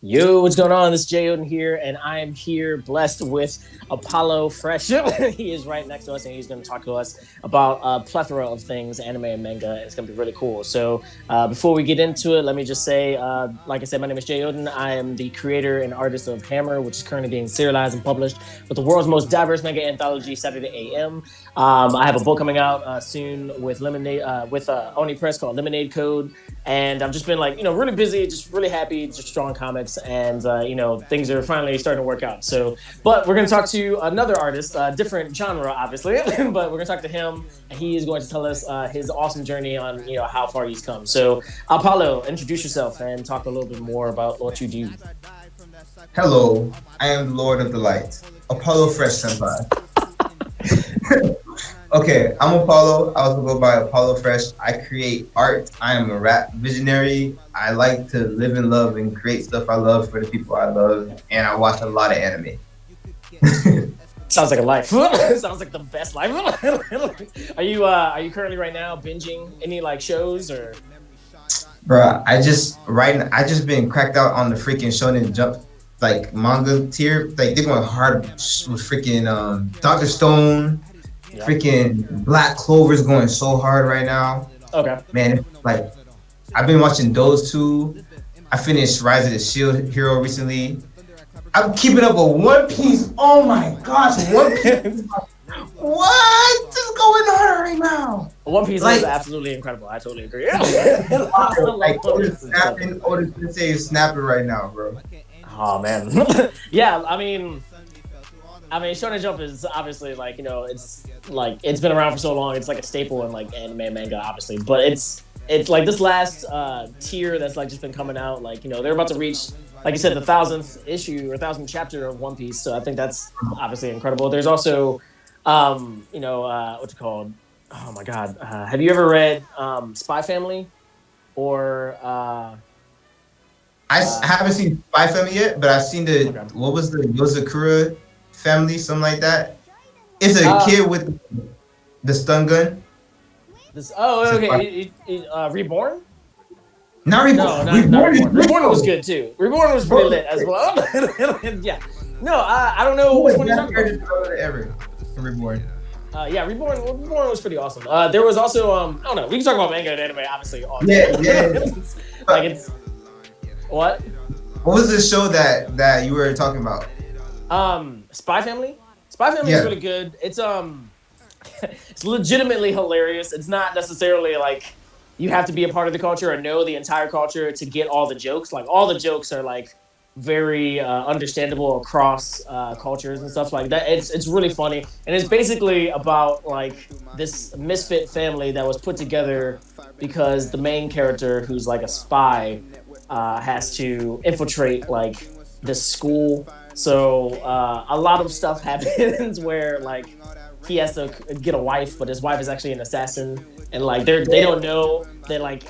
Yo, what's going on? This is Jojo here, and I am here blessed with Apollo Fresh. He is right next to us, and he's going to talk to us about a plethora of things, anime and manga, and it's going to be really cool. So, before we get into it, let me just say, like I said, my name is Jojo. I am the creator and artist of Hammer, which is currently being serialized and published with the world's most diverse manga anthology, Saturday AM. I have a book coming out soon with Lemonade, with Oni Press called Lemonade Code. And I've just been like, really busy, just really happy, just drawing comics, and things are finally starting to work out. So, but we're gonna talk to another artist, different genre, obviously, but we're gonna talk to him, and he is going to tell us his awesome journey on how far he's come. So, Apollo, introduce yourself and talk a little bit more about what you do. Hello, I am the Lord of the Light, Apollo Fresh Senpai. Okay, I'm Apollo. I also go by Apollo Fresh. I create art. I am a rap visionary. I like to live and love and create stuff I love for the people I love, and I watch a lot of anime. Sounds like a life. Sounds like the best life. Are you currently right now binging any like shows or? Bruh, I just been cracked out on the freaking Shonen Jump like manga tier. Like they're going hard with freaking Doctor Stone. Yep. Freaking Black Clover's going so hard right now. Okay. Man, like I've been watching those two. I finished Rise of the Shield Hero recently. I'm keeping up with One Piece. Oh my gosh, One Piece. What is going on right now? One Piece is absolutely incredible. I totally agree. Otis Sensei is snapping right now, bro. Oh man. Yeah, I mean, Shonen Jump is obviously it's been around for so long. It's like a staple in like anime and manga, obviously. But it's like this last tier that's like just been coming out. Like they're about to reach, like you said, the 1,000th issue or 1,000th chapter of One Piece. So I think that's obviously incredible. There's also, what's it called? Oh my God, have you ever read Spy Family or? I haven't seen Spy Family yet, but I've seen what was the Yozakura family, something like that. It's a kid with the stun gun. Reborn? Not Reborn. No, not Reborn. Reborn was good too. Reborn was pretty lit as well. Yeah. No, I don't know which one you're talking about. Ever Reborn. Yeah, Reborn was pretty awesome. There was also I don't know. We can talk about manga and anime, obviously. All Yeah. Like it's what? What was the show that you were talking about? Spy Family. Spy Family is really good. It's it's legitimately hilarious. It's not necessarily like you have to be a part of the culture or know the entire culture to get all the jokes. Like all the jokes are like very understandable across cultures and stuff like that. It's really funny, and it's basically about like this misfit family that was put together because the main character, who's like a spy, has to infiltrate like this school. So a lot of stuff happens where like he has to get a wife, but his wife is actually an assassin, and like they don't know that like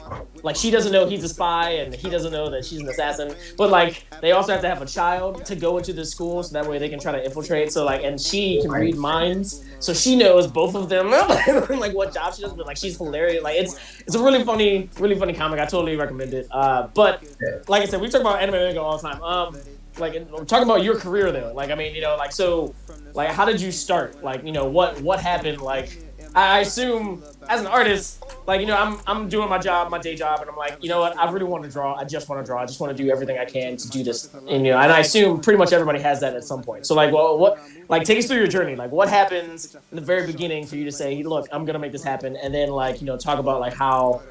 she doesn't know he's a spy, and he doesn't know that she's an assassin. But like they also have to have a child to go into the school, so that way they can try to infiltrate. So like, and she can read minds, so she knows both of them, like what job she does. But like she's hilarious. Like it's a really funny comic. I totally recommend it. But like I said, we talk about anime and manga all the time. Like talking about your career though, like I mean, so like how did you start? Like what happened? Like I assume as an artist, like I'm doing my day job, and I'm like, I really want to draw. I just want to draw. I just want to do everything I can to do this. And and I assume pretty much everybody has that at some point. So like, well, what take us through your journey? Like what happens in the very beginning for you to say, hey, look, I'm gonna make this happen, and then like talk about like how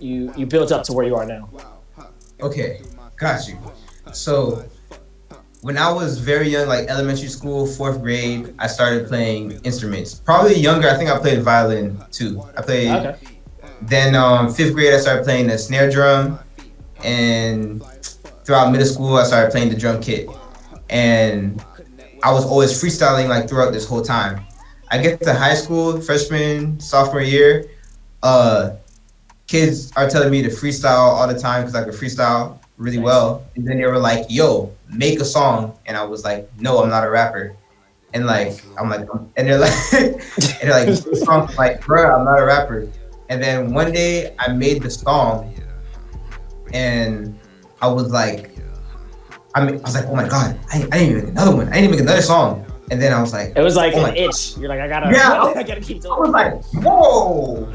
you built up to where you are now. Okay, got you. So when I was very young, like elementary school, 4th grade, I started playing instruments. Probably younger, I think I played violin too. I played. Okay. Then 5th grade, I started playing the snare drum, and throughout middle school, I started playing the drum kit. And I was always freestyling like throughout this whole time. I get to high school, freshman, sophomore year, kids are telling me to freestyle all the time because I could freestyle really well. And then they were like, yo, make a song. And I was like, no, I'm not a rapper. And like, I'm like, and they're like, this song, like, bro, I'm not a rapper. And then one day I made the song and I was like, I was like, oh my god, I didn't even make another one. I didn't even make another song. And then I was like, it was like oh an itch. You're like, I gotta, I gotta keep doing. I was like, whoa.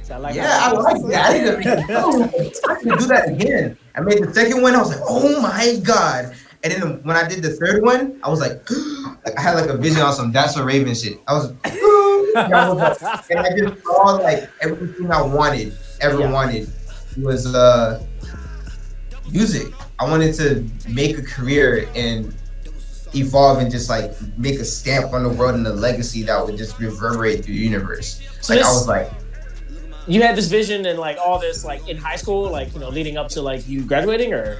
So I like I like that. I need to do that again. I made the second one. I was like, oh my god. And then when I did the third one, I was like I had like a vision on some That's So Raven shit. I was, and I just saw like everything I wanted, wanted was music. I wanted to make a career and evolve and just like make a stamp on the world and a legacy that would just reverberate through the universe. So like I was like, you had this vision and like all this like in high school, like, you know, leading up to like you graduating, or?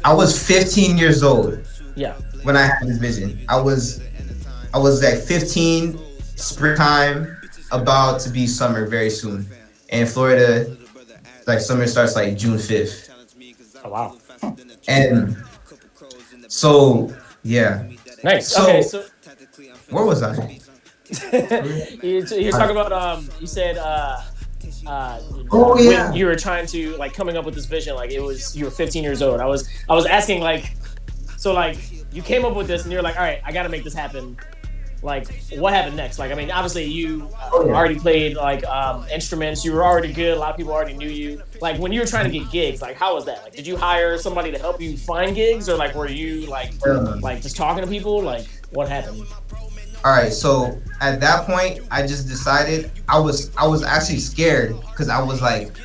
I was 15 years old. Yeah. When I had this vision, I was like 15, springtime, about to be summer very soon. And in Florida, like summer starts like June 5th. Oh wow. And so yeah. Nice. So, okay, so where was I? you're talking about you said when you were trying to like coming up with this vision, like it was you were 15 years old. I was asking like, so like you came up with this and you're like, all right, I got to make this happen. Like, what happened next? Like, I mean, obviously you already played like instruments. You were already good. A lot of people already knew you. Like, when you were trying to get gigs, like, how was that? Like, did you hire somebody to help you find gigs, or like, were you like just talking to people? Like, what happened? All right, so at that point, I just decided I was actually scared because I was like,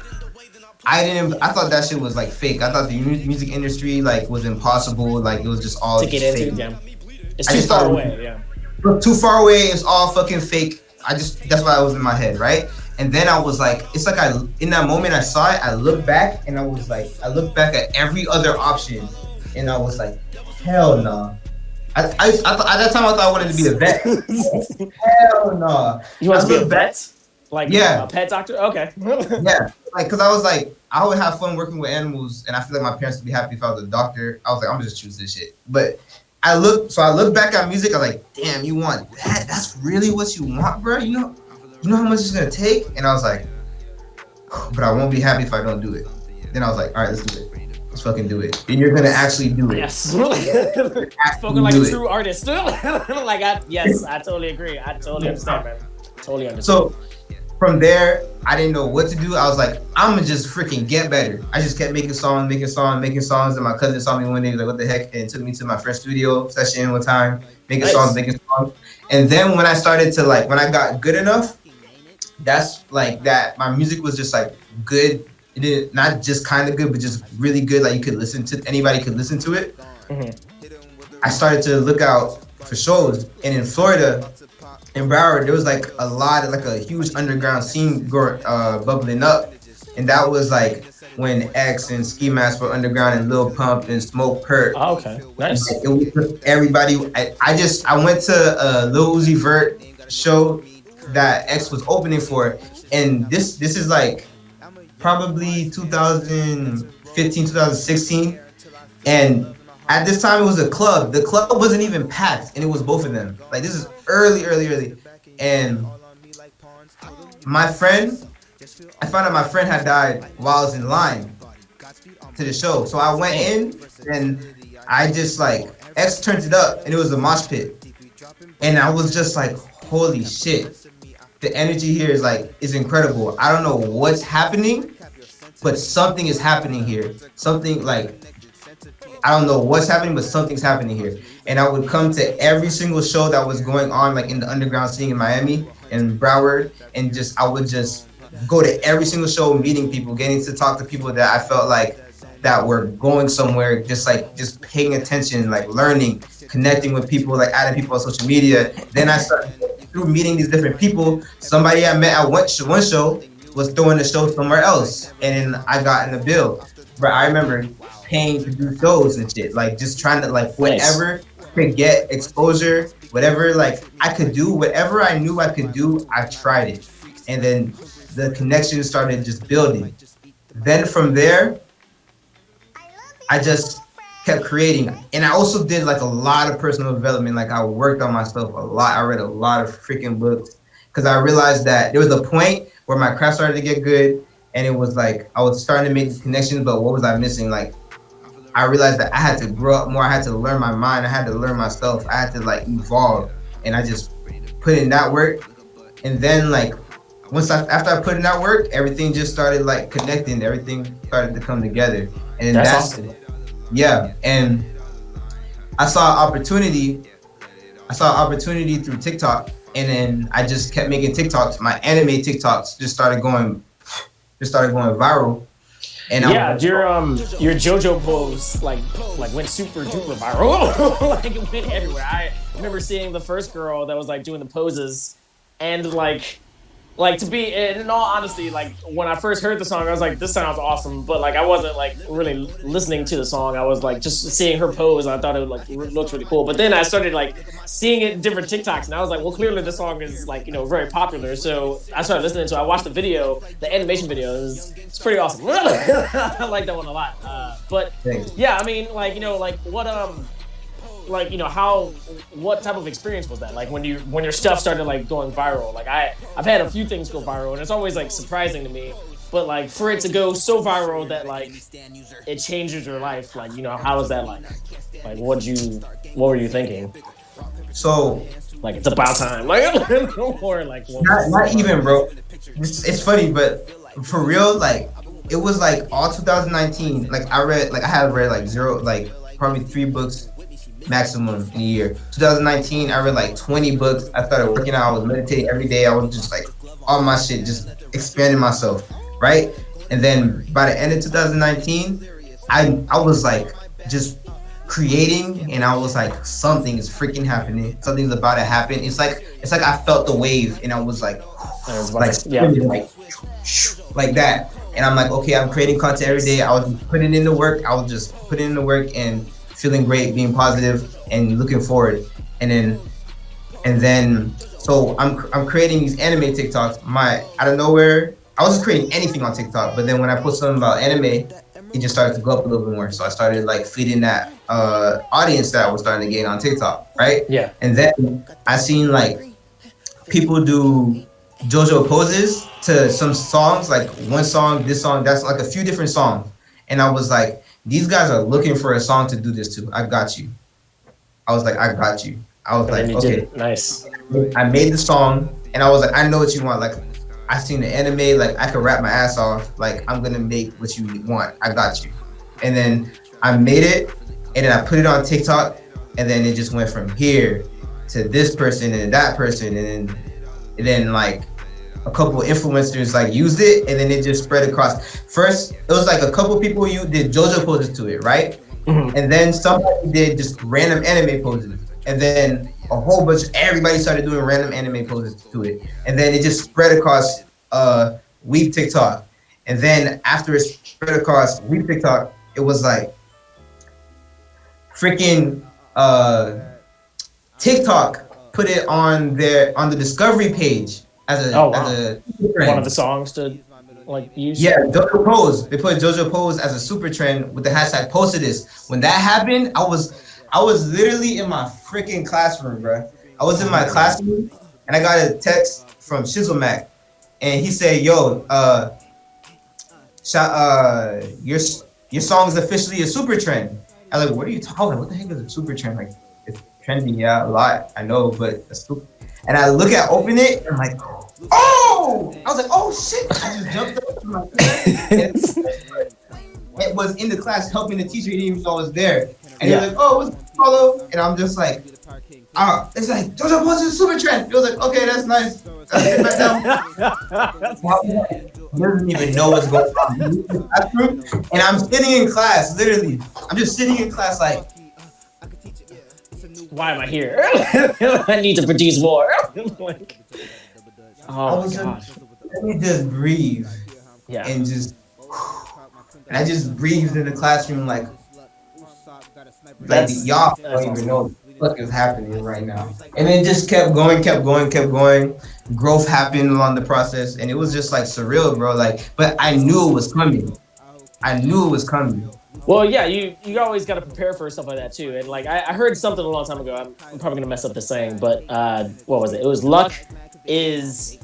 I thought that shit was like fake. I thought the music industry like was impossible. Like it was just all to get fake. into. Yeah, it's too far away. Yeah. Too far away, it's all fucking fake. That's why I was in my head, right? And then I was like, it's like in that moment I saw it, I looked back and I was like, I looked back at every other option and I was like, hell no. Nah. I at that time I thought I wanted to be a vet. Hell no. Nah. You want to be a vet? Like a pet doctor? Okay. Yeah, like because I was like, I would have fun working with animals and I feel like my parents would be happy if I was a doctor. I was like, I'm gonna just choose this shit. But I looked back at music. I was like, damn, you want that? That's really what you want, bro? You know how much it's gonna take? And I was like, but I won't be happy if I don't do it. Then I was like, all right, let's do it. Let's fucking do it. And you're gonna actually do it. Yes. Spoken like a true artist. Like I totally agree. I totally understand, man. Totally understand. So from there, I didn't know what to do. I was like, I'm gonna just freaking get better. I just kept making songs. And my cousin saw me one day, he was like, what the heck? And took me to my first studio session one time, making songs. And then when I started to like, when I got good enough, that's like that. My music was just like good. It is not just kind of good, but just really good. Like you could listen to, anybody could listen to it. Mm-hmm. I started to look out for shows. And in Florida, in Broward, there was like a huge underground scene bubbling up, and that was like when X and Ski Mask were underground, and Lil Pump and Smoke Perp. Oh, okay, nice. It was everybody. I went to a Lil Uzi Vert show that X was opening for, and this is like probably 2015, 2016, and at this time, it was a club. The club wasn't even packed, and it was both of them. Like, this is early. And I found out my friend had died while I was in line to the show. So I went in, and I just, like, X turned it up, and it was a mosh pit. And I was just like, holy shit. The energy here is incredible. I don't know what's happening, but something is happening here. Something, like... I don't know what's happening, but something's happening here. And I would come to every single show that was going on, like in the underground scene in Miami and Broward, and I would just go to every single show, meeting people, getting to talk to people that I felt like that were going somewhere, just paying attention, like learning, connecting with people, like adding people on social media. Then I started through meeting these different people. Somebody I met at one show was throwing the show somewhere else, and then I got in the bill. But I remember paying to do shows and shit, like just trying to like whatever to get exposure, whatever like I could do, whatever I knew I could do, I tried it. And then the connection started just building. Then from there, I just kept creating. And I also did like a lot of personal development. Like I worked on myself a lot. I read a lot of freaking books because I realized that there was a point where my craft started to get good and it was like I was starting to make these connections, but what was I missing? Like I realized that I had to grow up more. I had to learn my mind. I had to learn myself. I had to like evolve, and I just put in that work. And then like after I put in that work, everything just started like connecting. Everything started to come together, and That's awesome. Yeah. And I saw opportunity. I saw opportunity through TikTok, and then I just kept making TikToks. My anime TikToks just started going viral. And yeah, your Jojo pose like went super duper viral. Like it went everywhere. I remember seeing the first girl that was like doing the poses, and like to be in all honesty, like when I first heard the song, I was like, this sounds awesome, but like I wasn't like really listening to the song. I was like just seeing her pose. I thought it like looked really cool. But then I started like seeing it in different TikToks, and I was like, well, clearly the song is like very popular. So I started listening to it. I watched the video, the animation video. It's pretty awesome. I like that one a lot. But yeah, I mean, like like what like what type of experience was that like when your stuff started like going viral? Like I've had a few things go viral, and it's always like surprising to me, but like for it to go so viral that like it changes your life, like how is that like what were you thinking? So like it's about time, like or like not even, bro. It's funny, but for real, like it was like all 2019. Like I had read like zero, like probably 3 books maximum in a year. 2019, I read like 20 books. I started working out. I was meditating every day. I was just like all my shit, just expanding myself, right? And then by the end of 2019, I was like just creating, and I was like, something is freaking happening. Something's about to happen. It's like I felt the wave, and I was like like that. And I'm like, okay, I'm creating content every day. I was putting in the work. I was just putting in the work and feeling great, being positive, and looking forward. And then so I'm creating these anime TikToks. Out of nowhere, I was just creating anything on TikTok, but then when I put something about anime, it just started to go up a little bit more. So I started like feeding that audience that I was starting to gain on TikTok, right? Yeah. And then I seen like people do JoJo poses to some songs, like one song, this song, that's like a few different songs. And I was like, these guys are looking for a song to do this to. I got you. I was like, I got you. I was like, okay. Nice. I made the song, and I was like, I know what you want. Like, I seen the anime. Like, I could rap my ass off. Like, I'm gonna make what you want. I got you. And then I made it, and then I put it on TikTok, and then it just went from here to this person and that person, and then like a couple influencers like used it, and then it just spread across. First, it was like a couple people did JoJo poses to it, right? Mm-hmm. And then somebody did just random anime poses, and then a whole bunch. Everybody started doing random anime poses to it, and then it just spread across Weeb TikTok. And then after it spread across Weeb TikTok, it was like freaking TikTok put it on the discovery page as a one of the songs to like use. Yeah, JoJo Pose. They put JoJo Pose as a super trend with the hashtag posted this. When that happened, I was literally in my freaking classroom, bro. I was in my classroom, and I got a text from Shizzle and he said, "Yo, your song is officially a super trend." I was like, "What are you talking about? What the heck is a super trend? Like, it's trending, yeah, a lot. I know, but a super." And I open it, and I'm like, oh! I was like, oh shit! I just jumped up to my it was in the class helping the teacher. He didn't even know I was there. And he was like, oh, what's follow? And I'm just like, it's like, JoJo Pose is a super trend. It was like, okay, that's nice. He doesn't even know what's going on. And I'm sitting in class, literally. I'm just sitting in class like, why am I here? I need to produce more. Like, oh my gosh. Let me just breathe. Yeah. And I just breathed in the classroom like y'all don't even know what is happening right now. And it just kept going. Growth happened along the process, and it was just like surreal, bro. Like, but I knew it was coming. Well, yeah, you always got to prepare for stuff like that too. And like I heard something a long time ago. I'm probably gonna mess up the saying, but what was it? It was luck is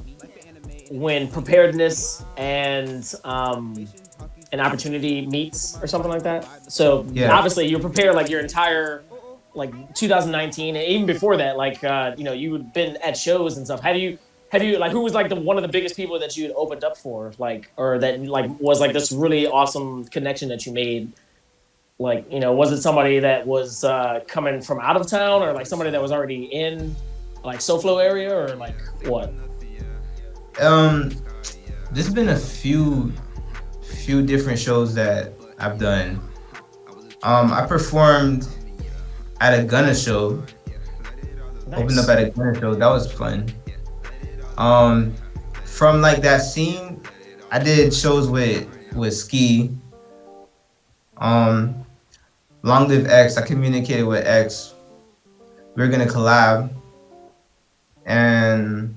when preparedness and an opportunity meets or something like that. So obviously you're prepared like your entire like 2019 and even before that, like you know, you had been at shows and stuff. Have you like who was like the one of the biggest people that you had opened up for, like, or that like was like this really awesome connection that you made? Like, you know, was it somebody that was coming from out of town, or like somebody that was already in like SoFlo area, or like what? There's been a few different shows that I've done. I performed at a Gunna show. Nice. Opened up at a Gunna show. That was fun. From like that scene, I did shows with Ski. Long Live X. I communicated with X. We were gonna collab, and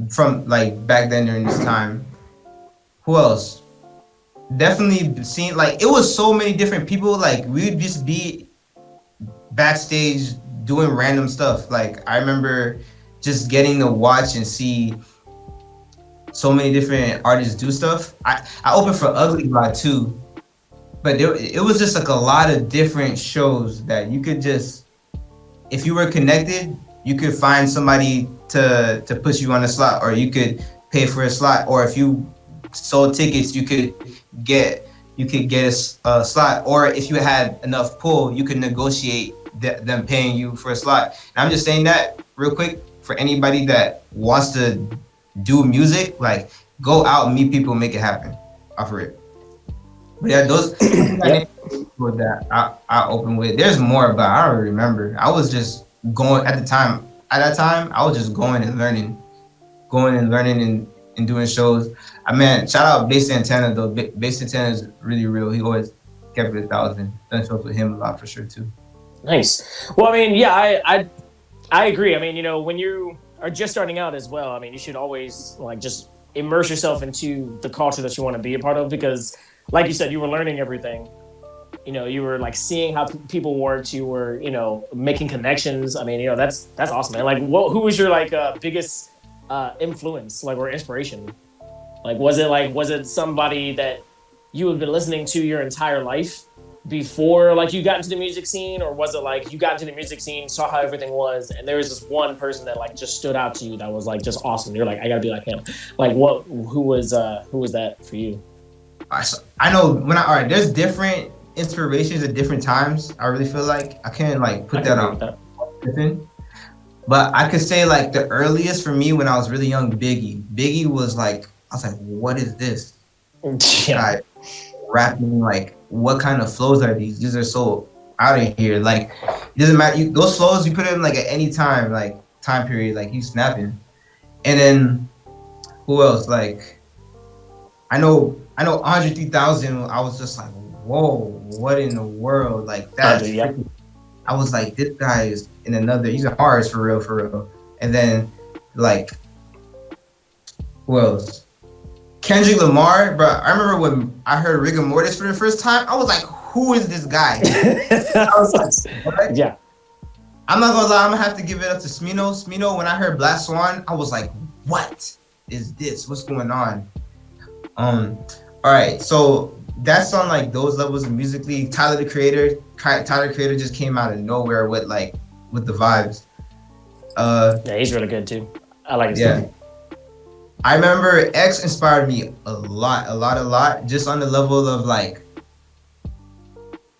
from like back then during this time, who else? Definitely seen, like, it was so many different people. Like, we'd just be backstage doing random stuff. Like, I remember just getting to watch and see so many different artists do stuff. I opened for Ugly God too, but it was just like a lot of different shows that you could just, if you were connected, you could find somebody to put you on a slot, or you could pay for a slot, or if you sold tickets, you could get a slot, or if you had enough pull, you could negotiate them paying you for a slot. And I'm just saying that real quick for anybody that wants to do music, like, go out and meet people and make it happen off of it. But yeah, those with that I opened with. There's more, but I don't remember. I was just going at that time. I was just going and learning and doing shows. I mean, shout out Bass Santana though. Bass Santana is really real. He always kept it 1,000. Done shows with him a lot for sure too. Nice. Well, I mean, yeah, I agree. I mean, you know, when you are just starting out as well, I mean, you should always like just immerse yourself into the culture that you want to be a part of, because like you said, you were learning everything. You know, you were like seeing how people worked. You were, you know, making connections. I mean, you know, that's awesome, man. Like, who was your like biggest influence, like, or inspiration? Like, was it somebody that you had been listening to your entire life before like you got into the music scene, or was it like you got into the music scene, saw how everything was, and there was this one person that like just stood out to you that was like just awesome? You're like, I gotta be like him. Like, who was that for you? I know there's different inspirations at different times. I really feel like I can't like put that on. But I could say like the earliest for me when I was really young, Biggie was like, I was like, what is this? Yeah. Guy rapping, like, what kind of flows are these? These are so out of here. Like, it doesn't matter. Those flows you put in like at any time, like time period, like he's snapping. And then who else? Like, I know 103,000. I was just like, whoa, what in the world? Like that. Yeah. I was like, this guy is in another. He's an artist for real. And then like, who else? Kendrick Lamar, bro. I remember when I heard Rigor Mortis for the first time, I was like, who is this guy? I was like, what? Yeah. I'm not gonna lie, I'm gonna have to give it up to Smino. Smino, when I heard Black Swan, I was like, what is this? What's going on? All right, so that's on like those levels of musically. Tyler the Creator just came out of nowhere with the vibes. Yeah, he's really good too. I like his stuff. I remember X inspired me a lot, just on the level of like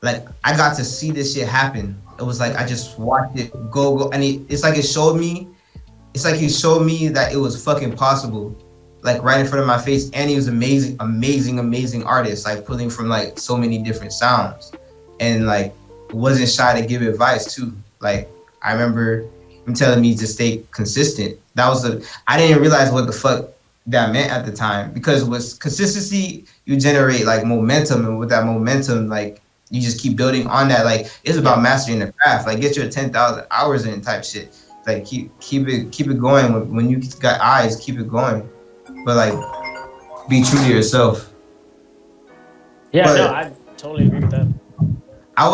I got to see this shit happen. It was like I just watched it go, and it's like he showed me that it was fucking possible, like right in front of my face. And he was amazing artist, like pulling from like so many different sounds, and like wasn't shy to give advice too. Like, I remember him telling me to stay consistent. I didn't realize what the fuck that meant at the time, because with consistency you generate like momentum, and with that momentum, like you just keep building on that. Like, it's about mastering the craft. Like, get your 10,000 hours in type shit. Like, keep it going. When you got eyes, keep it going. But like, be true to yourself. Yeah, but, no, I totally agree with that. I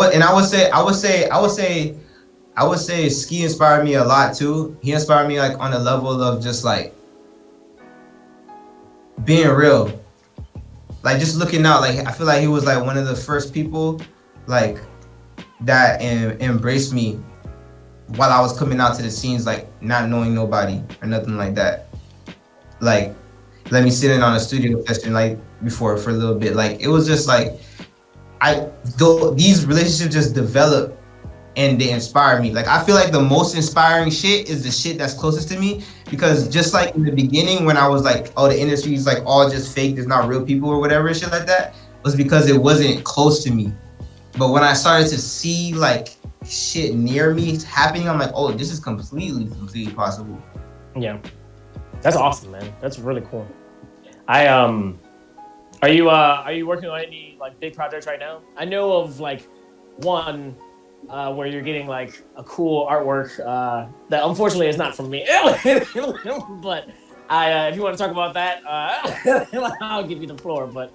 would say Ski inspired me a lot too. He inspired me like on a level of just like being real, like just looking out. Like I feel like he was like one of the first people, like that embraced me while I was coming out to the scenes, like not knowing nobody or nothing like that. Like let me sit in on a studio session like before for a little bit. Like it was just like these relationships just develop and they inspire me. Like I feel like the most inspiring shit is the shit that's closest to me, because just like in the beginning when I was like, oh, the industry is like all just fake, there's not real people or whatever shit like that, was because it wasn't close to me. But when I started to see like shit near me happening, I'm like, oh, this is completely possible. Yeah, that's awesome, man. That's really cool. Are you working on any like big projects right now? I know of like one where you're getting like a cool artwork that unfortunately is not from me, but if you want to talk about that, I'll give you the floor. But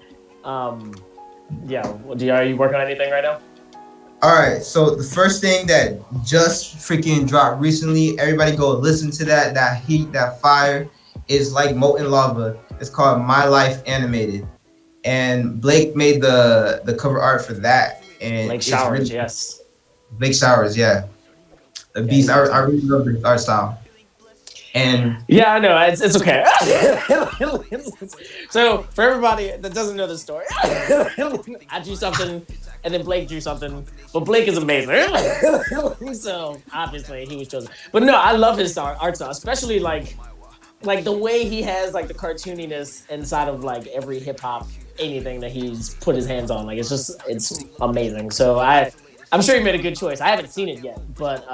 yeah, are you working on anything right now? All right, so the first thing that just freaking dropped recently, everybody go listen to that. That heat, that fire is like molten lava. It's called My Life Animated, and Blake made the cover art for that. And Blake Showers, really, yes. Blake Showers, yeah, a beast. I really love the art style. And yeah, I know it's okay. So for everybody that doesn't know the story, I drew something, and then Blake drew something. But Blake is amazing, so obviously he was chosen. But no, I love his art style, especially like the way he has like the cartooniness inside of like every hip hop anything that he's put his hands on. Like it's amazing. So I'm sure he made a good choice. I haven't seen it yet, but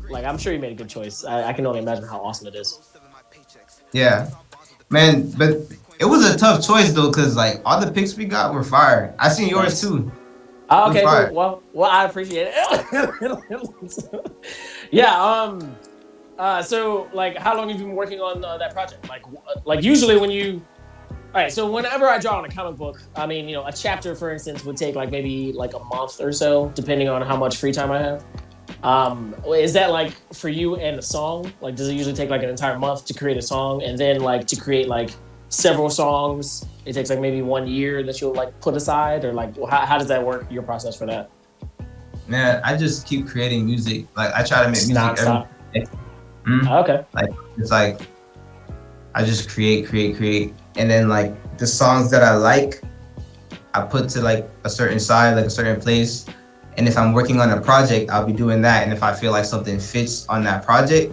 like I'm sure he made a good choice. I can only imagine how awesome it is. Yeah, man, but it was a tough choice though, cause like all the picks we got were fire. I seen yours too. Oh, okay, cool. Well, I appreciate it. Yeah. So like, how long have you been working on that project? Like usually when you. All right, so whenever I draw on a comic book, I mean, you know, a chapter, for instance, would take like maybe like a month or so, depending on how much free time I have. Is that like for you and a song? Like, does it usually take like an entire month to create a song, and then like to create like several songs, it takes like maybe 1 year that you'll like put aside, or like how does that work? Your process for that? Man, I just keep creating music. Like I try to make music nonstop. every day. Okay. Like it's like I just create, and then like the songs that I like, I put to like a certain side, like a certain place. And if I'm working on a project, I'll be doing that. And if I feel like something fits on that project,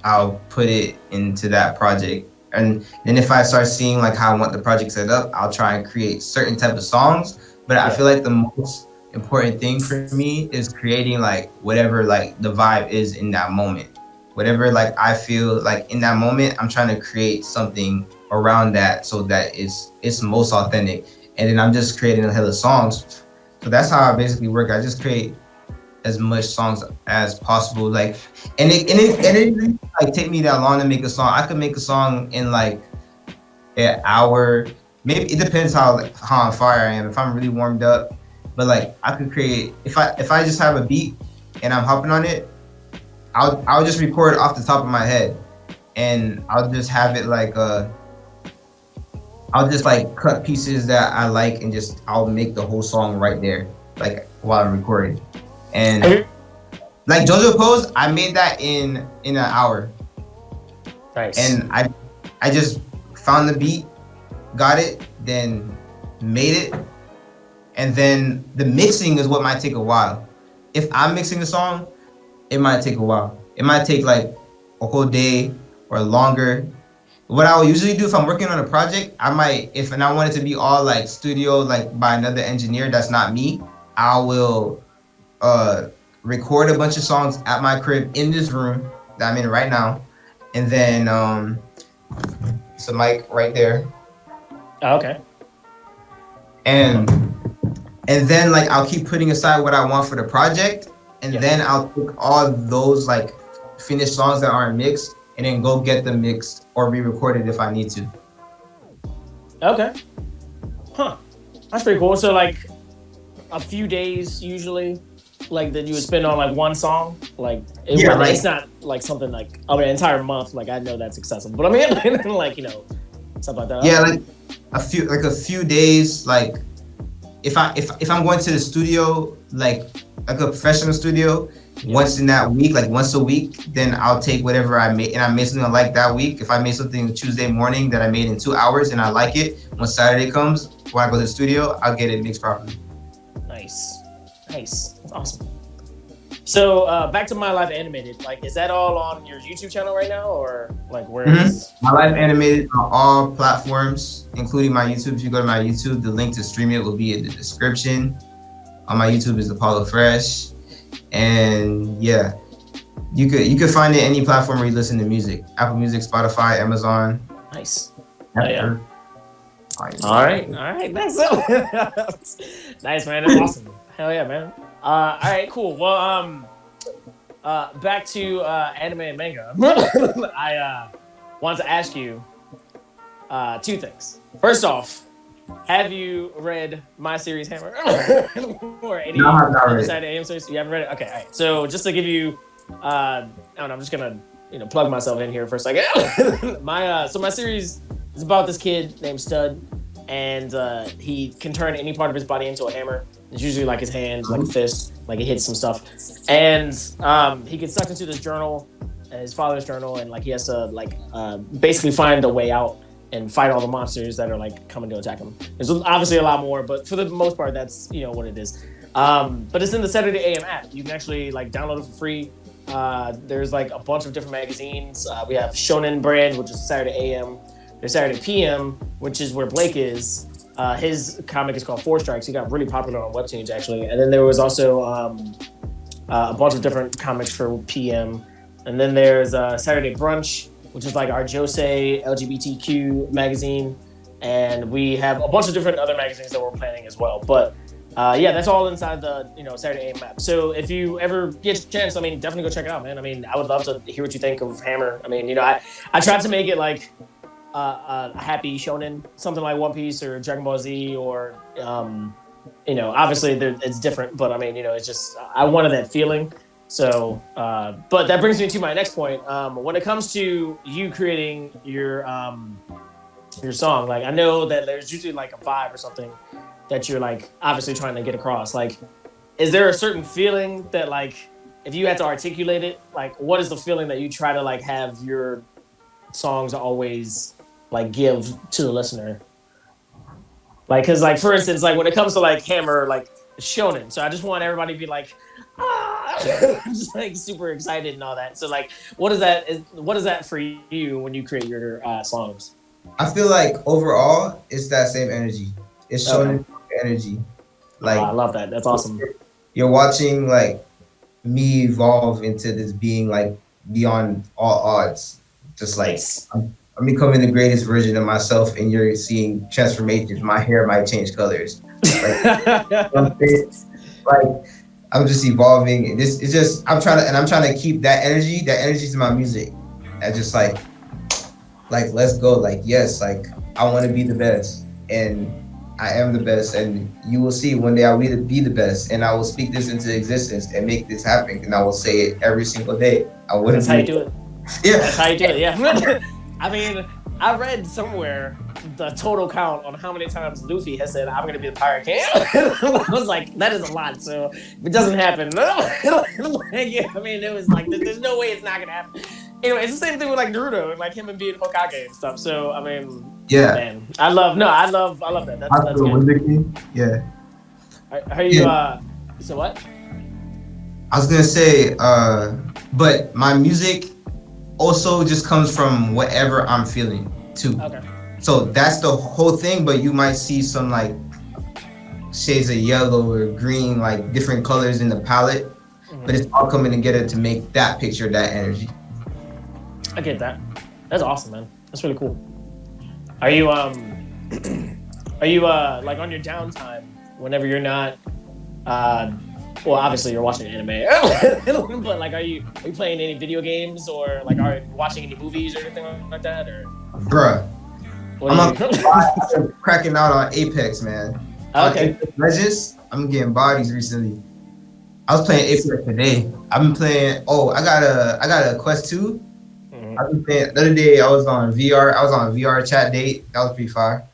I'll put it into that project. And then if I start seeing like how I want the project set up, I'll try and create certain type of songs. But I feel like the most important thing for me is creating like whatever like the vibe is in that moment. Whatever like I feel like in that moment, I'm trying to create something around that so that it's most authentic. And then I'm just creating a hell of songs. So that's how I basically work. I just create as much songs as possible. Like, and it didn't like take me that long to make a song. I could make a song in like an hour. Maybe it depends how on fire I am. If I'm really warmed up, but like I could create if I just have a beat and I'm hopping on it, I'll just record off the top of my head, and I'll just have it like I'll just like cut pieces that I like and just I'll make the whole song right there, like while I'm recording. And like Jojo Pose, I made that in an hour. Nice. And I just found the beat, got it, then made it, and then the mixing is what might take a while. If I'm mixing the song, it might take a while. It might take like a whole day or longer. What I will usually do if I'm working on a project, I want it to be all like studio, like by another engineer that's not me, I will record a bunch of songs at my crib in this room that I'm in right now. And then it's a mic right there. Oh, okay. And then like I'll keep putting aside what I want for the project, and then I'll take all those like finished songs that aren't mixed and then go get them mixed or re-recorded if I need to. Okay. Huh. That's pretty cool. So like a few days usually, like that you would spend on like one song. Like it's not like something like an entire month. Like I know that's excessive, but I mean like, you know, Something like that. Yeah, like a few days. Like if I'm going to the studio, like a professional studio, once in that week, like once a week, then I'll take whatever I made, and I made something I like that week. If I made something Tuesday morning that I made in 2 hours and I like it, when Saturday comes, when I go to the studio, I'll get it mixed properly. Nice. That's awesome. So back to My Life Animated. Like, is that all on your YouTube channel right now, or like where is My Life Animated on all platforms, including my YouTube. If you go to my YouTube, the link to stream it will be in the description. On my YouTube is Apollo Fresh, and yeah, you could find it any platform where you listen to music: Apple Music, Spotify, Amazon. Nice. Yeah. All right. That's nice, man. That's awesome. Hell yeah, man. All right, cool. Well, back to anime and manga. I want to ask you two things. First off, have you read my series Hammer or any Saturday AM series? You haven't read it? Okay, all right. So just to give you, I don't know, I'm just gonna plug myself in here for a second. My series is about this kid named Stud, and he can turn any part of his body into a hammer. It's usually like his hand, like a fist, like it hits some stuff. And he gets sucked into this journal, his father's journal, and like he has to like basically find a way out and fight all the monsters that are like coming to attack him. There's obviously a lot more, but for the most part, that's what it is. But it's in the Saturday AM app. You can actually like download it for free. There's like a bunch of different magazines. We have Shonen brand, which is Saturday AM. There's Saturday PM, which is where Blake is. His comic is called Four Strikes. He got really popular on webtoons, actually. And then there was also a bunch of different comics for PM. And then there's Saturday Brunch, which is like our Josei LGBTQ magazine. And we have a bunch of different other magazines that we're planning as well. But yeah, that's all inside the Saturday AM map. So if you ever get a chance, I mean, definitely go check it out, man. I mean, I would love to hear what you think of Hammer. I mean, I tried to make it like a happy shonen, something like One Piece or Dragon Ball Z, or obviously it's different, but I mean, it's just I wanted that feeling. So, but that brings me to my next point. When it comes to you creating your song, like I know that there's usually like a vibe or something that you're like obviously trying to get across. Like, is there a certain feeling that like if you had to articulate it, like what is the feeling that you try to like have your songs always like give to the listener? Like, cause like for instance, like when it comes to like Hammer, like shonen, so I just want everybody to be like, just like super excited and all that. So like, what is that for you when you create your songs? I feel like overall it's that same energy. It's shonen energy. Like I love that. That's awesome. You're watching like me evolve into this being like beyond all odds. Just like Nice. I'm becoming the greatest version of myself, and you're seeing transformations. My hair might change colors. Like, I'm just evolving. It's just I'm trying to keep that energy. That energy is my music. I just like let's go. Like yes, like I want to be the best, and I am the best, and you will see one day I will be the best, and I will speak this into existence and make this happen, and I will say it every single day. That's how you do it. Yeah. That's how you do it, yeah. I mean, I read somewhere the total count on how many times Luffy has said, I'm going to be the Pirate King. I was like, that is a lot, so if it doesn't happen, I mean, it was like, there's no way it's not going to happen. Anyway, it's the same thing with like Naruto and like him and being Hokage and stuff, so, I mean, yeah. Man, I love that. That's good. Yeah. Are you, so what? I was going to say, but my music also just comes from whatever I'm feeling too. Okay. So that's the whole thing, but you might see some like shades of yellow or green, like different colors in the palette, but it's all coming together to make that picture, that energy. I get that. That's awesome, man. That's really cool. Are you like on your downtime whenever you're not well, obviously you're watching anime, but like, are you playing any video games or like are you watching any movies or anything like that? Or bruh, I'm cracking out on Apex, man. Okay. Apex Legends, I'm getting bodies recently. I was playing Apex today. I've been playing. Oh, I got a Quest 2, I've been playing. The other day I was on VR. I was on a VR chat date. That was pretty fire.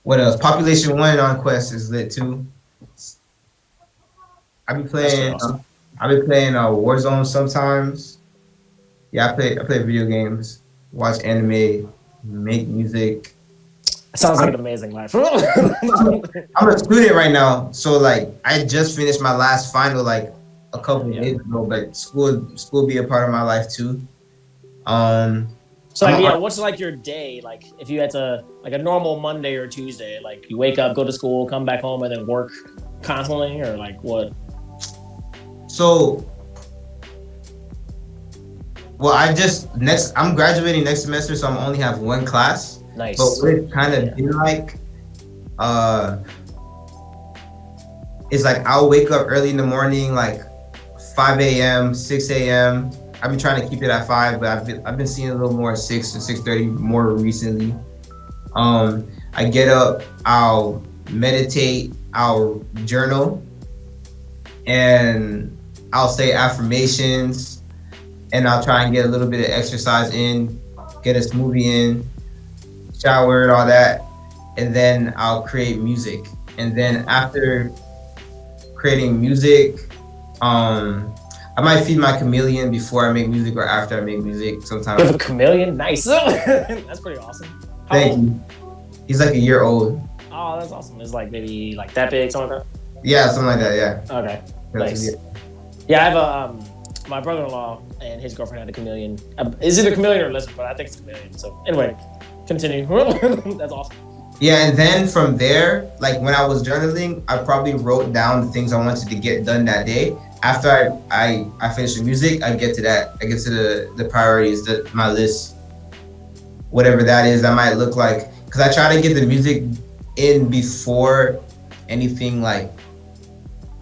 What else? Population One on Quest is lit too. I be playing. Awesome. I be playing Warzone sometimes. Yeah, I play video games, watch anime, make music. Sounds like an amazing life. I'm a student right now, so like I just finished my last final like a couple of days ago. But school be a part of my life too. So like, what's like your day like if you had to like a normal Monday or Tuesday? Like you wake up, go to school, come back home, and then work constantly, or like what? So, well, I'm graduating next semester, so I'm only have one class. Nice. But what it's kind of been like, is like I'll wake up early in the morning, like 5 a.m., 6 a.m. I've been trying to keep it at 5, but I've been seeing a little more 6 to 6:30 more recently. I get up, I'll meditate, I'll journal, and I'll say affirmations, and I'll try and get a little bit of exercise in, get a smoothie in, shower, all that, and then I'll create music. And then after creating music, I might feed my chameleon before I make music or after I make music sometimes. You have a chameleon? Nice. That's pretty awesome. Thank you. He's like a year old. Oh, that's awesome. It's like maybe like that big, something like that? Yeah, something like that, yeah. Okay, nice. Yeah, I have my brother-in-law and his girlfriend had a chameleon. Is it a chameleon or a lizard? But I think it's a chameleon. So anyway, continue. That's awesome. Yeah, and then from there, like when I was journaling, I probably wrote down the things I wanted to get done that day. After I finish the music, I get to that. I get to the priorities, my list, whatever that is. That might look like, because I try to get the music in before anything like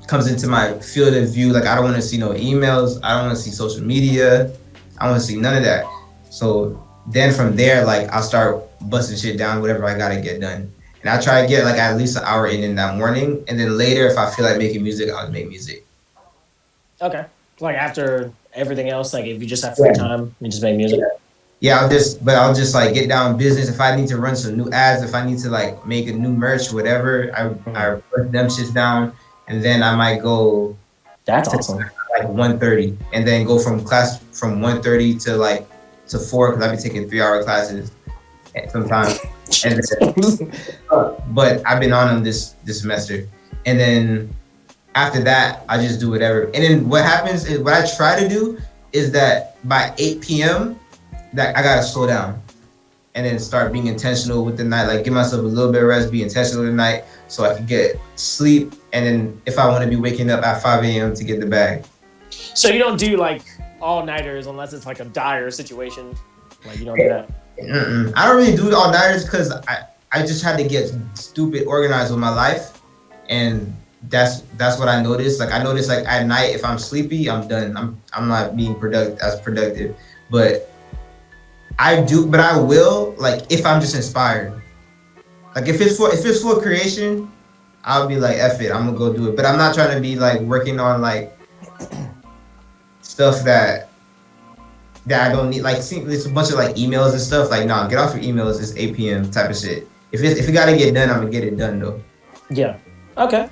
comes into my field of view. Like I don't want to see no emails. I don't want to see social media. I don't want to see none of that. So then from there, like I'll start busting shit down, whatever I gotta get done. And I try to get like at least an hour in that morning. And then later, if I feel like making music, I'll make music. Okay. Like after everything else, like if you just have free time, you just make music. Yeah, I'll just like get down business. If I need to run some new ads, if I need to like make a new merch, whatever, I put them shits down, and then I might go. That's awesome. Like 1:30, and then go from class from 1:30 to 4, because I've been taking 3-hour classes sometimes. And then, but I've been on them this semester, and then after that, I just do whatever. And then what happens is, what I try to do is that by 8 p.m. that I gotta slow down and then start being intentional with the night, like give myself a little bit of rest, be intentional tonight so I can get sleep. And then if I want to be waking up at 5 a.m. to get the bag. So you don't do like all-nighters unless it's like a dire situation? Like you don't do that? I don't really do all-nighters because I just had to get stupid organized with my life. And that's what I noticed. Like I noticed like at night, if I'm sleepy, I'm done. I'm not being productive. But I will, like if I'm just inspired. Like if it's for creation, I'll be like, F it, I'm gonna go do it. But I'm not trying to be like working on like stuff that I don't need. Like see, there's a bunch of like emails and stuff. Like nah, get off your emails. It's 8 p.m. type of shit. If it gotta get done, I'm gonna get it done though. Yeah. Okay.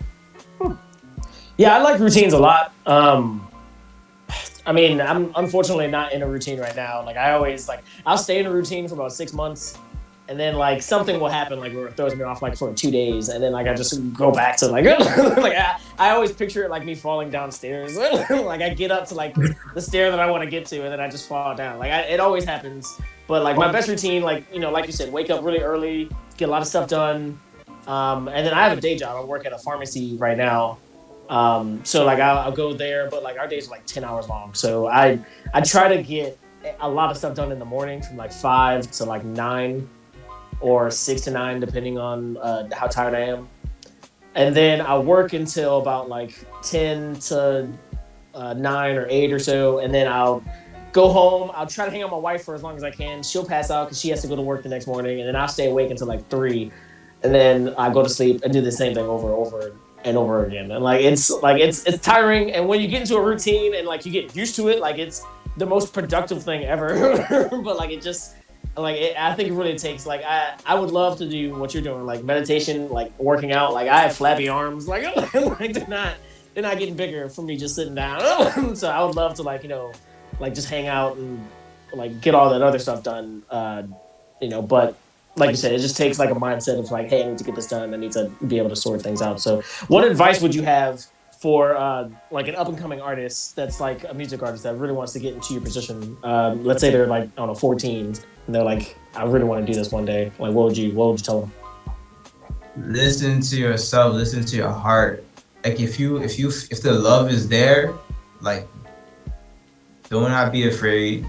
Yeah, I like routines a lot. I mean, I'm unfortunately not in a routine right now. Like I always like, I'll stay in a routine for about 6 months, and then like something will happen like where it throws me off like for 2 days, and then like I just go back to like like I always picture it like me falling downstairs. Like I get up to like the stair that I want to get to, and then I just fall down. Like it always happens. But like my best routine, like you know, like you said, wake up really early, get a lot of stuff done, and then I have a day job. I work at a pharmacy right now. So like I'll go there, but like our days are like 10 hours long. So I try to get a lot of stuff done in the morning from like 5 to like 9 or 6 to 9, depending on how tired I am. And then I work until about like 10 to 9 or 8 or so. And then I'll go home. I'll try to hang out with my wife for as long as I can. She'll pass out because she has to go to work the next morning. And then I'll stay awake until like 3. And then I go to sleep and do the same thing over and over again. And like it's tiring. And when you get into a routine and like you get used to it, like it's the most productive thing ever. But like it just like I think it really takes like I would love to do what you're doing, like meditation, like working out. Like I have flabby arms, like they're not getting bigger from me just sitting down. So I would love to like just hang out and like get all that other stuff done. But like you said, it just takes like a mindset of like, hey, I need to get this done. I need to be able to sort things out. So what advice would you have for like an up and coming artist that's like a music artist that really wants to get into your position? Let's say they're like, I don't know, 14 and they're like, I really want to do this one day. Like, what would you tell them? Listen to yourself, listen to your heart. Like if the love is there, like do not be afraid.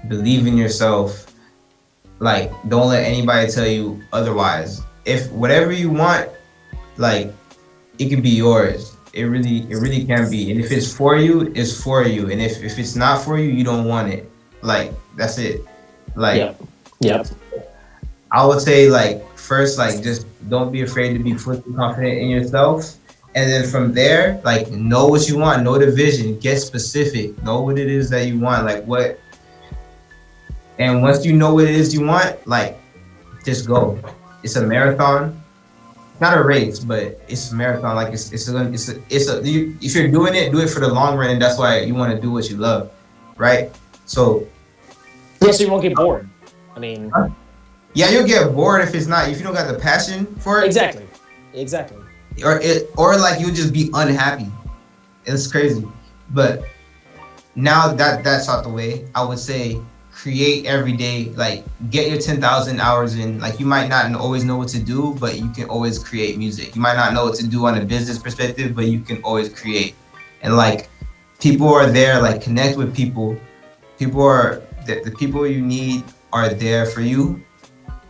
Believe in yourself. Like don't let anybody tell you otherwise. If whatever you want, like it can be yours. It really can be. And if it's for you, it's for you. And if it's not for you, you don't want it. Like that's it. Like Yep. I would say like first like just don't be afraid to be fully confident in yourself. And then from there, like know what you want, know the vision, get specific, know what it is that you want, like what. And once you know what it is you want, like just go. It's a marathon, not a race, but it's a marathon. Like if you're doing it, do it for the long run, and that's why you want to do what you love, right? So yeah, so you won't get bored. I mean, yeah, you'll get bored if you don't got the passion for it. Exactly. Or like you'll just be unhappy. It's crazy. But now that that's out the way, I would say create every day. Like get your 10,000 hours in. Like you might not always know what to do, but you can always create music. You might not know what to do on a business perspective, but you can always create. And like people are there. Like connect with people. People are the people you need are there for you,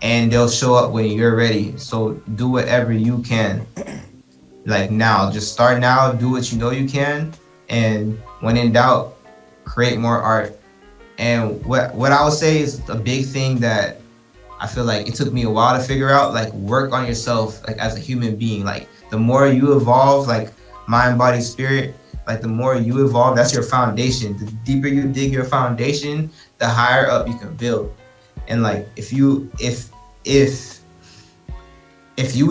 and they'll show up when you're ready. So do whatever you can. Like now, just start now, do what you know you can, and when in doubt, create more art. And what I would say is a big thing that I feel like it took me a while to figure out, like work on yourself like as a human being. Like the more you evolve, like mind, body, spirit, like the more you evolve, that's your foundation. The deeper you dig your foundation, the higher up you can build. And like if you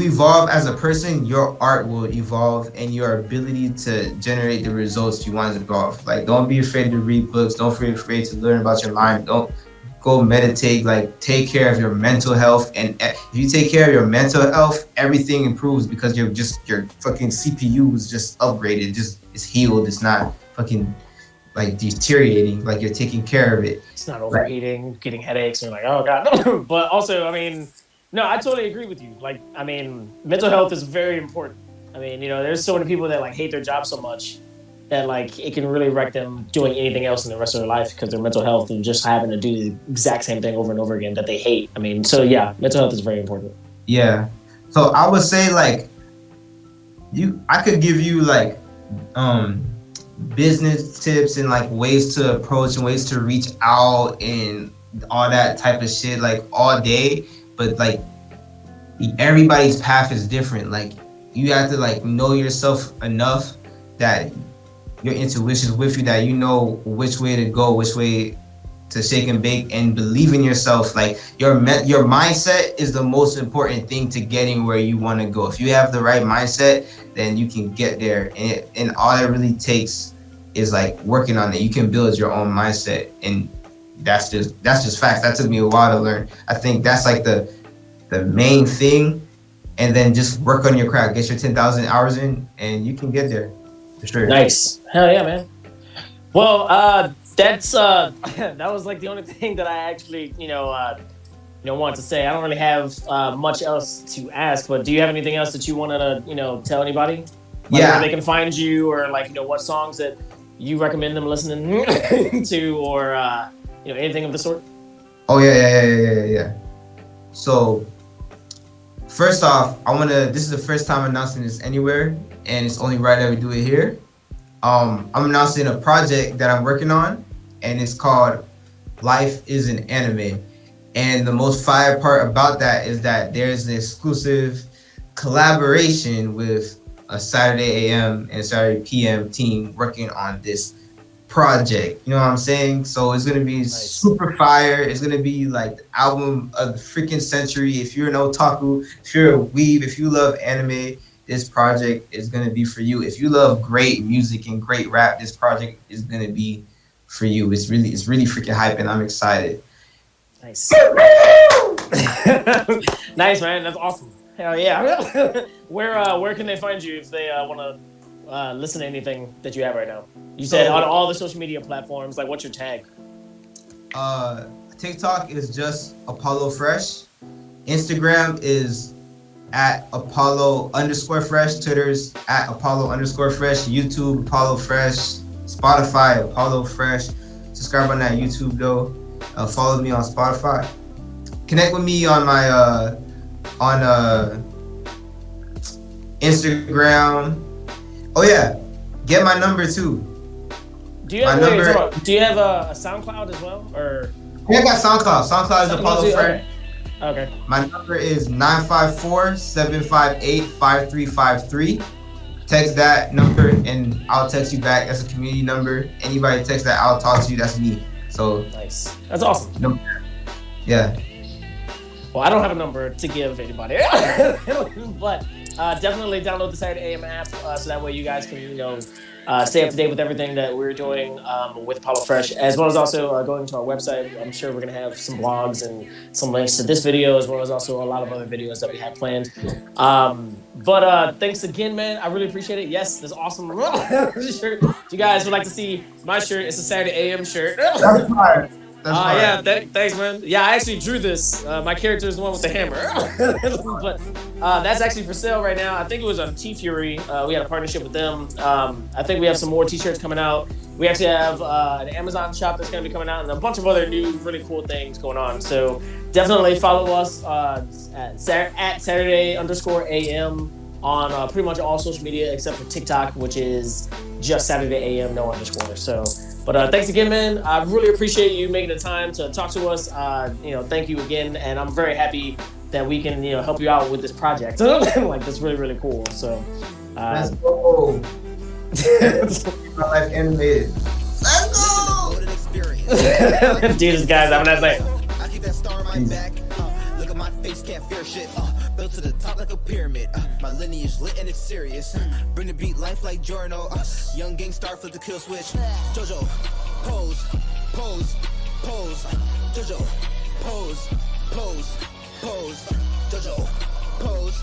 evolve as a person, your art will evolve and your ability to generate the results you want to evolve. Like don't be afraid to read books, don't be afraid to learn about your mind, don't go meditate, like take care of your mental health. And if you take care of your mental health, everything improves because your fucking CPU is just upgraded, it's healed, it's not fucking like deteriorating, like you're taking care of it. It's not overeating, like, getting headaches, and you're like, oh god. No. But also, I mean, no, I totally agree with you. Like, I mean, mental health is very important. I mean, there's so many people that like hate their job so much that like it can really wreck them doing anything else in the rest of their life because their mental health and just having to do the exact same thing over and over again that they hate. I mean, so yeah, mental health is very important. Yeah. So I would say like I could give you like business tips and like ways to approach and ways to reach out and all that type of shit like all day, but like everybody's path is different. Like you have to like know yourself enough that your intuition is with you, that you know which way to go, which way to shake and bake, and believe in yourself. Like your mindset is the most important thing to getting where you want to go. If you have the right mindset, then you can get there, and all it really takes is like working on it. You can build your own mindset, and that's just facts. That took me a while to learn. I think that's like the main thing, and then just work on your craft, get your 10,000 hours in, and you can get there for sure. Nice. Hell yeah, man. Well, that's that was like the only thing that I actually want to say. I don't really have much else to ask, but do you have anything else that you wanted to tell anybody? Like where they can find you, or like what songs that you recommend them listening to, or anything of the sort? Oh yeah. So first off, this is the first time announcing this anywhere, and it's only right that we do it here. I'm announcing a project that I'm working on, and it's called Life is an Anime. And the most fire part about that is that there's an exclusive collaboration with a Saturday AM and Saturday PM team working on this project. You know what I'm saying? So it's gonna be super fire. It's gonna be like the album of the freaking century. If you're an otaku, if you're a weeb, if you love anime, this project is gonna be for you. If you love great music and great rap, this project is gonna be for you. It's really freaking hype, and I'm excited. Nice. Nice, man. That's awesome. Hell yeah. Where can they find you if they want to listen to anything that you have right now? You said on all the social media platforms. Like, what's your tag? TikTok is just Apollo Fresh. Instagram is at Apollo_Fresh. Twitter's at Apollo_Fresh. YouTube Apollo Fresh. Spotify Apollo Fresh. Subscribe on that YouTube though. Follow me on Spotify. Connect with me on my Instagram. Oh yeah, get my number too. Do you have a SoundCloud as well, or? Yeah, I got SoundCloud. SoundCloud is Apollo Fresh. Okay. My number is 954-758-5353. Text that number and I'll text you back. That's a community number. Anybody text that, I'll talk to you. That's me. So nice. That's awesome. Yeah. Well, I don't have a number to give anybody, but definitely download the Saturday AM app so that way you guys can, stay up to date with everything that we're doing with Apollo Fresh, as well as also going to our website. I'm sure we're going to have some blogs and some links to this video, as well as also a lot of other videos that we have planned. But thanks again, man. I really appreciate it. Yes, this awesome shirt. If you guys would like to see my shirt, it's a Saturday AM shirt. That's fire. Yeah, thanks, man. Yeah, I actually drew this. My character is the one with the hammer. But that's actually for sale right now. I think it was on T-Fury. We had a partnership with them. I think we have some more T-shirts coming out. We actually have an Amazon shop that's going to be coming out and a bunch of other new, really cool things going on. So definitely follow us at Saturday_AM on pretty much all social media except for TikTok, which is just Saturday AM, no underscore. So. But thanks again, man. I really appreciate you making the time to talk to us. Thank you again, and I'm very happy that we can, help you out with this project. Like, that's really, really cool. So, let's go. My life animated. Let's go. Dude, this guy's having a nice night. I keep that star on my back. Look at my face, can't fear shit. Built to the top like a pyramid. My lineage lit and it's serious. Bring the beat life like Jorno. Young gang star flip the kill switch. Jojo, pose, pose, pose. Jojo, pose, pose, pose. Jojo, pose.